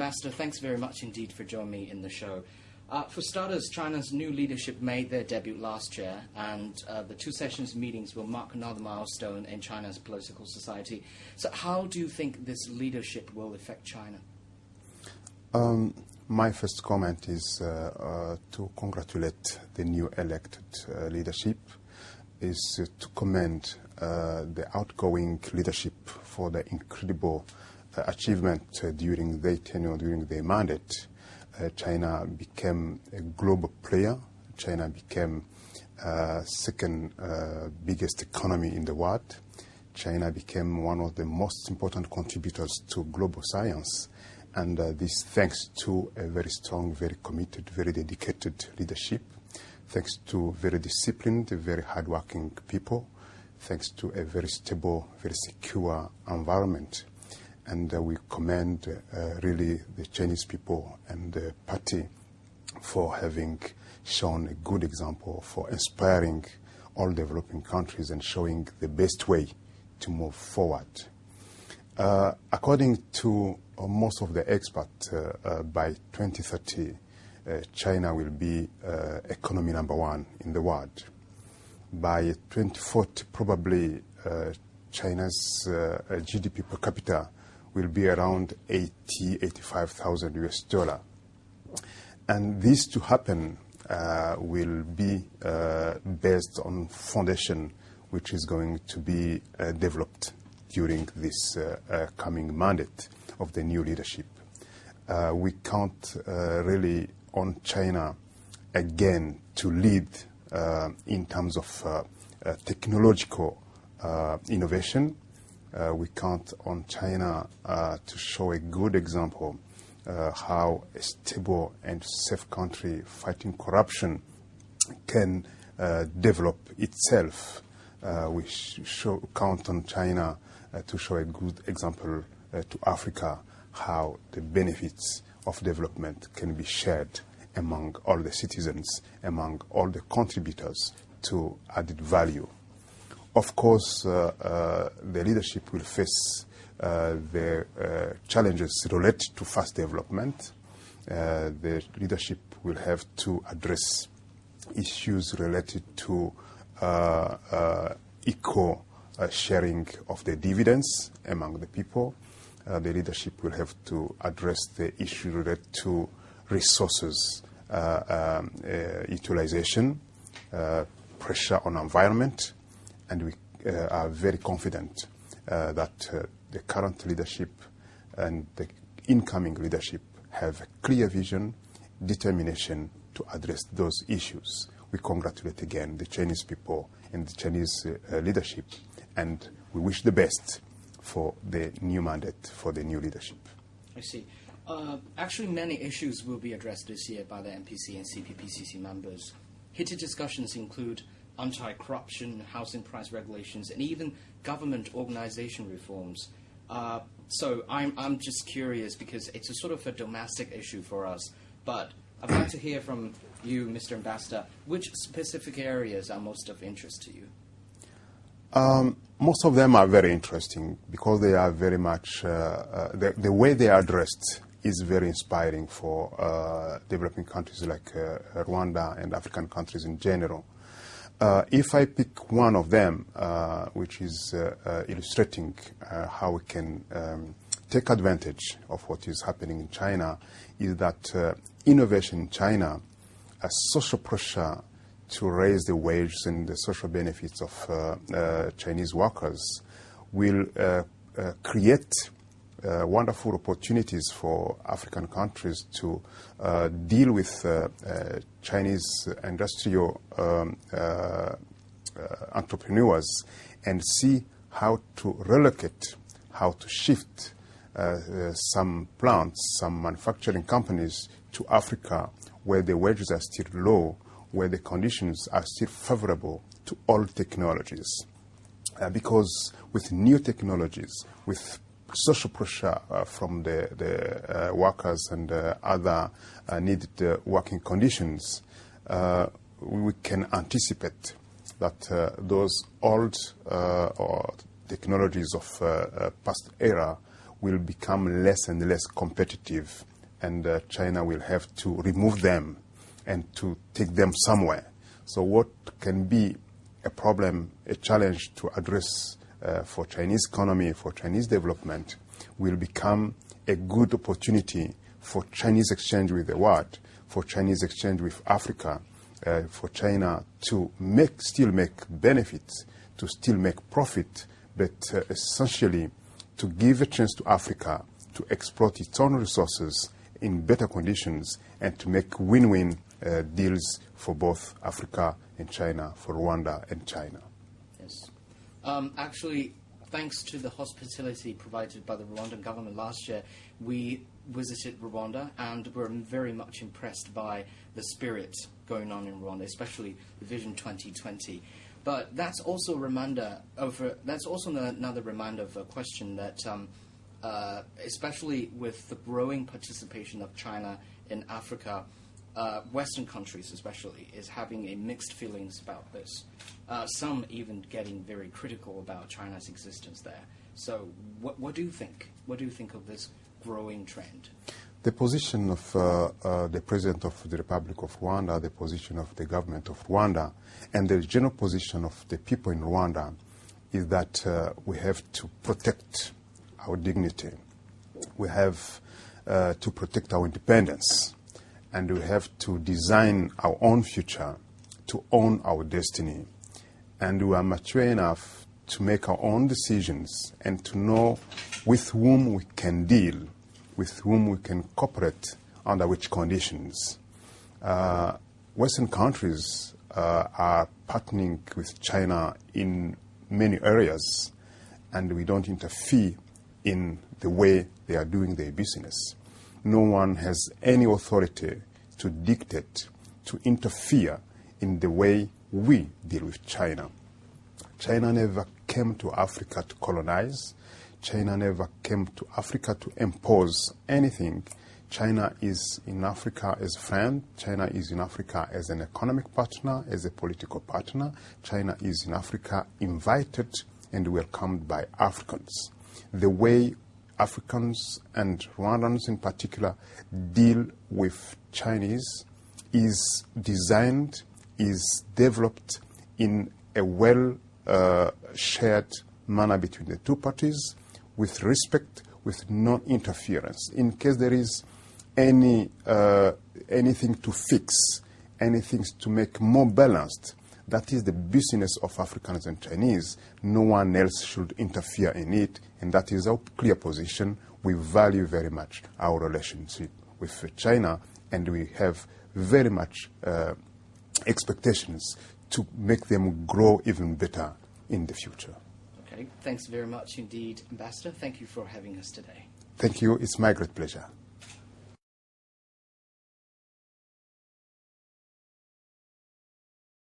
Ambassador, thanks very much indeed for joining me in the show. For starters, China's new leadership made their debut last year, and the two sessions meetings will mark another milestone in China's political society. So how do you think this leadership will affect China? My first comment is to congratulate the new elected leadership, is to commend the outgoing leadership for the incredible achievement during their tenure, during their mandate. China became a global player. China became second biggest economy in the world. China became one of the most important contributors to global science. And this thanks to a very strong, very committed, very dedicated leadership, thanks to very disciplined, very hardworking people, thanks to a very stable, very secure environment. And we commend really the Chinese people and the party for having shown a good example, for inspiring all developing countries and showing the best way to move forward. According to most of the experts, by 2030, China will be economy #1 in the world. By 2040, probably China's GDP per capita will be around $85,000 US. And this to happen will be based on foundation which is going to be developed during this coming mandate of the new leadership. We count really on China again to lead in terms of technological innovation. We count on China to show a good example how a stable and safe country fighting corruption can develop itself. We count on China to show a good example to Africa how the benefits of development can be shared among all the citizens, among all the contributors to added value. Of course, the leadership will face the challenges related to fast development. The leadership will have to address issues related to equal sharing of the dividends among the people. The leadership will have to address the issue related to resources utilization, pressure on environment, and we are very confident that the current leadership and the incoming leadership have a clear vision, determination to address those issues. We congratulate again the Chinese people and the Chinese leadership, and we wish the best for the new mandate, for the new leadership. I see. Actually, many issues will be addressed this year by the NPC and CPPCC members. Heated discussions include anti-corruption, housing price regulations, and even government organization reforms. So I'm just curious because it's a sort of a domestic issue for us. But I'd like to hear from you, Mr. Ambassador, which specific areas are most of interest to you? Most of them are very interesting because they are very much, the way they are addressed is very inspiring for developing countries like Rwanda and African countries in general. If I pick one of them, which is illustrating how we can take advantage of what is happening in China, is that innovation in China, a social pressure to raise the wages and the social benefits of Chinese workers will create wonderful opportunities for African countries to deal with Chinese industrial entrepreneurs and see how to relocate, how to shift some plants, some manufacturing companies to Africa where the wages are still low, where the conditions are still favorable to all technologies. Because with new technologies, with social pressure from the workers and other needed working conditions, we can anticipate that those old or technologies of past era will become less and less competitive and China will have to remove them and to take them somewhere. So what can be a problem, a challenge to address for Chinese economy, for Chinese development, will become a good opportunity for Chinese exchange with the world, for Chinese exchange with Africa, for China to still make benefits, to still make profit, but essentially to give a chance to Africa to exploit its own resources in better conditions and to make win-win deals for both Africa and China, for Rwanda and China. Yes. Actually, thanks to the hospitality provided by the Rwandan government last year, we visited Rwanda and were very much impressed by the spirit going on in Rwanda, especially the Vision 2020. But that's also a reminder of another reminder of a question that, especially with the growing participation of China in Africa, Western countries especially is having a mixed feelings about this. Some even getting very critical about China's existence there. So, what do you think? What do you think of this growing trend? The position of the President of the Republic of Rwanda, the position of the government of Rwanda, and the general position of the people in Rwanda is that we have to protect our dignity. We have to protect our independence. And we have to design our own future, to own our destiny. And we are mature enough to make our own decisions and to know with whom we can deal, with whom we can cooperate, under which conditions. Western countries are partnering with China in many areas, and we don't interfere in the way they are doing their business. No one has any authority to dictate, to interfere in the way we deal with China. China never came to Africa to colonize. China never came to Africa to impose anything. China is in Africa as a friend. China is in Africa as an economic partner, as a political partner. China is in Africa invited and welcomed by Africans. The way Africans and Rwandans in particular deal with Chinese is designed, is developed in a well-shared manner between the two parties, with respect, with non-interference. In case there is anything to fix, anything to make more balanced, that is the business of Africans and Chinese. No one else should interfere in it, and that is our clear position. We value very much our relationship with China, and we have very much expectations to make them grow even better in the future. Okay, thanks very much indeed, Ambassador. Thank you for having us today. Thank you. It's my great pleasure.